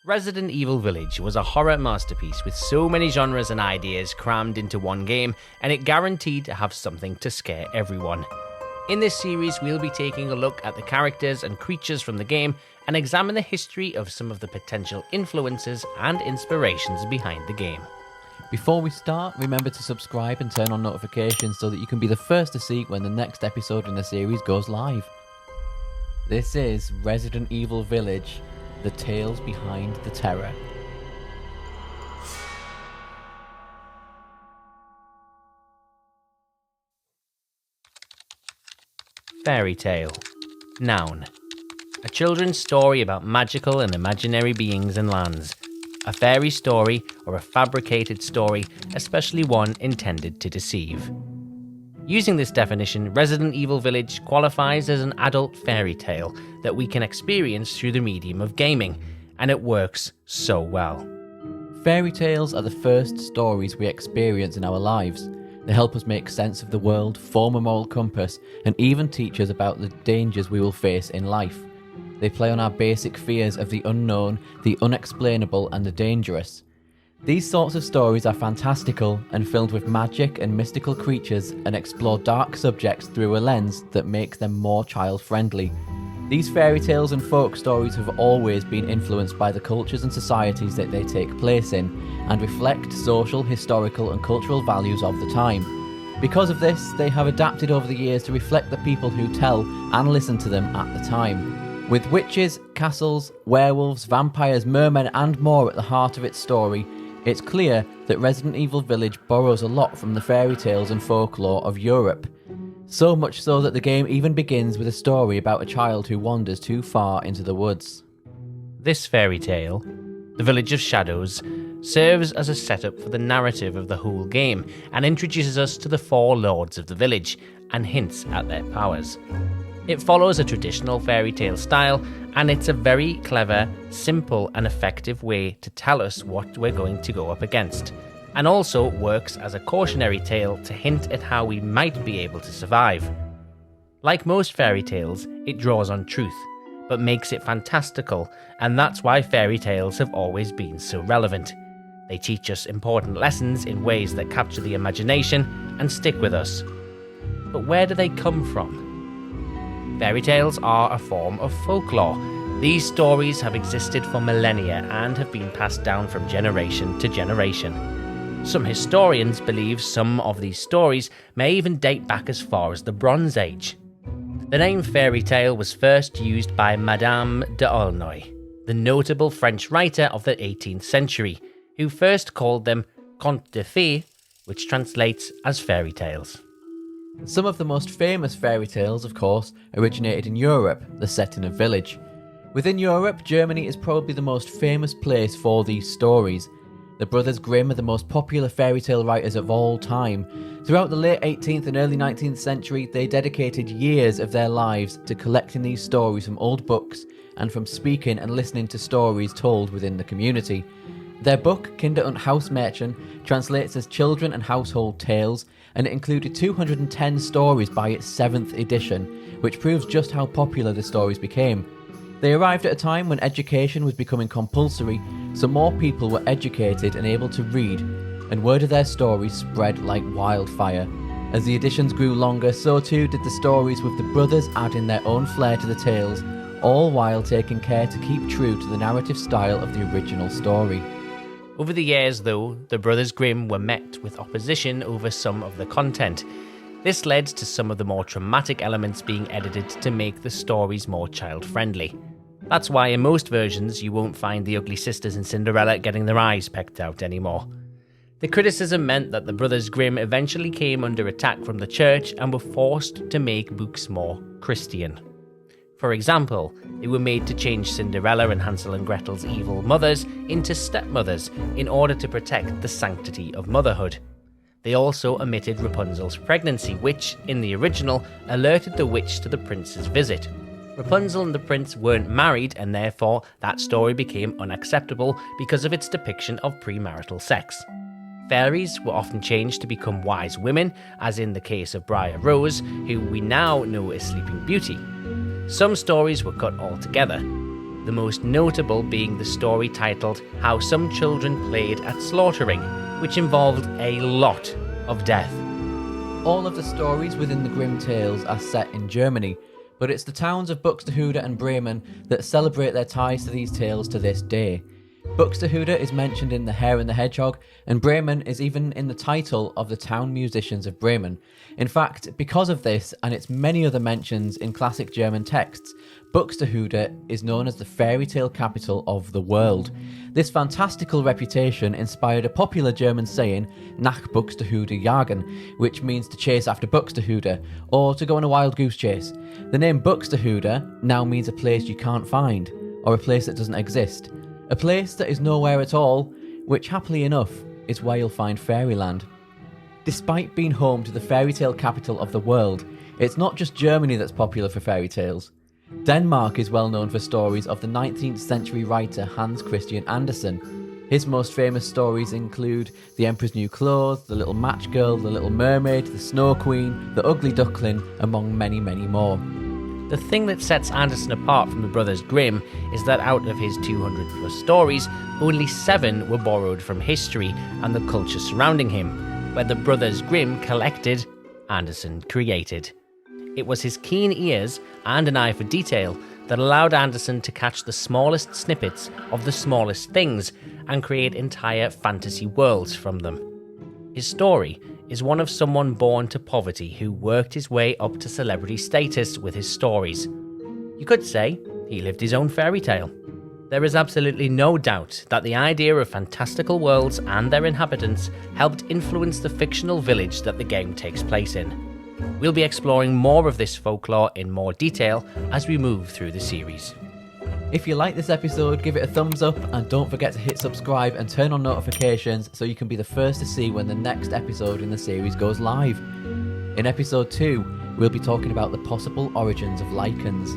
Resident Evil Village was a horror masterpiece with so many genres and ideas crammed into one game, and it guaranteed to have something to scare everyone. In this series, we'll be taking a look at the characters and creatures from the game and examine the history of some of the potential influences and inspirations behind the game. Before we start, remember to subscribe and turn on notifications so that you can be the first to see when the next episode in the series goes live. This is Resident Evil Village, the tales behind the terror. Fairy tale. Noun. A children's story about magical and imaginary beings and lands. A fairy story or a fabricated story, especially one intended to deceive. Using this definition, Resident Evil Village qualifies as an adult fairy tale that we can experience through the medium of gaming, and it works so well. Fairy tales are the first stories we experience in our lives. They help us make sense of the world, form a moral compass, and even teach us about the dangers we will face in life. They play on our basic fears of the unknown, the unexplainable, and the dangerous. These sorts of stories are fantastical and filled with magic and mystical creatures and explore dark subjects through a lens that makes them more child-friendly. These fairy tales and folk stories have always been influenced by the cultures and societies that they take place in and reflect social, historical and cultural values of the time. Because of this, they have adapted over the years to reflect the people who tell and listen to them at the time. With witches, castles, werewolves, vampires, mermen and more at the heart of its story, it's clear that Resident Evil Village borrows a lot from the fairy tales and folklore of Europe. So much so that the game even begins with a story about a child who wanders too far into the woods. This fairy tale, The Village of Shadows, serves as a setup for the narrative of the whole game and introduces us to the four lords of the village and hints at their powers. It follows a traditional fairy tale style, and it's a very clever, simple and effective way to tell us what we're going to go up against, and also works as a cautionary tale to hint at how we might be able to survive. Like most fairy tales, it draws on truth, but makes it fantastical, and that's why fairy tales have always been so relevant. They teach us important lessons in ways that capture the imagination and stick with us. But where do they come from? Fairy tales are a form of folklore. These stories have existed for millennia and have been passed down from generation to generation. Some historians believe some of these stories may even date back as far as the Bronze Age. The name fairy tale was first used by Madame d'Aulnoy, the notable French writer of the 18th century, who first called them contes de fées, which translates as fairy tales. Some of the most famous fairy tales, of course, originated in Europe, the setting of Village. Within Europe, Germany is probably the most famous place for these stories. The Brothers Grimm are the most popular fairy tale writers of all time. Throughout the late 18th and early 19th century, they dedicated years of their lives to collecting these stories from old books and from speaking and listening to stories told within the community. Their book, Kinder und Hausmärchen, translates as Children and Household Tales, and it included 210 stories by its 7th edition, which proves just how popular the stories became. They arrived at a time when education was becoming compulsory, so more people were educated and able to read, and word of their stories spread like wildfire. As the editions grew longer, so too did the stories, with the brothers adding their own flair to the tales, all while taking care to keep true to the narrative style of the original story. Over the years, though, the Brothers Grimm were met with opposition over some of the content. This led to some of the more traumatic elements being edited to make the stories more child-friendly. That's why in most versions you won't find the ugly sisters in Cinderella getting their eyes pecked out anymore. The criticism meant that the Brothers Grimm eventually came under attack from the church and were forced to make books more Christian. For example, they were made to change Cinderella and Hansel and Gretel's evil mothers into stepmothers in order to protect the sanctity of motherhood. They also omitted Rapunzel's pregnancy, which, in the original, alerted the witch to the prince's visit. Rapunzel and the prince weren't married, and therefore that story became unacceptable because of its depiction of premarital sex. Fairies were often changed to become wise women, as in the case of Briar Rose, who we now know as Sleeping Beauty. Some stories were cut altogether. the most notable being the story titled How Some Children Played at Slaughtering, which involved a lot of death. All of the stories within the Grimm tales are set in Germany, but it's the towns of Buxtehude and Bremen that celebrate their ties to these tales to this day. Buxtehude is mentioned in The Hare and the Hedgehog, and Bremen is even in the title of the town musicians of Bremen. In fact, because of this and its many other mentions in classic German texts, Buxtehude is known as the fairy tale capital of the world. This fantastical reputation inspired a popular German saying, nach Buxtehude jagen, which means to chase after Buxtehude, or to go on a wild goose chase. The name Buxtehude now means a place you can't find, or a place that doesn't exist. A place that is nowhere at all, which happily enough is where you'll find fairyland. Despite being home to the fairy tale capital of the world, it's not just Germany that's popular for fairy tales. Denmark is well known for stories of the 19th century writer Hans Christian Andersen. His most famous stories include The Emperor's New Clothes, The Little Match Girl, The Little Mermaid, The Snow Queen, The Ugly Duckling, among many, many more. The thing that sets Andersen apart from the Brothers Grimm is that out of his 200 plus stories, only 7 were borrowed from history and the culture surrounding him, where the Brothers Grimm collected, Andersen created. It was his keen ears and an eye for detail that allowed Andersen to catch the smallest snippets of the smallest things and create entire fantasy worlds from them. His story is one of someone born to poverty who worked his way up to celebrity status with his stories. You could say he lived his own fairy tale. There is absolutely no doubt that the idea of fantastical worlds and their inhabitants helped influence the fictional village that the game takes place in. We'll be exploring more of this folklore in more detail as we move through the series. If you like this episode, give it a thumbs up and don't forget to hit subscribe and turn on notifications so you can be the first to see when the next episode in the series goes live. In episode 2, we'll be talking about the possible origins of lichens.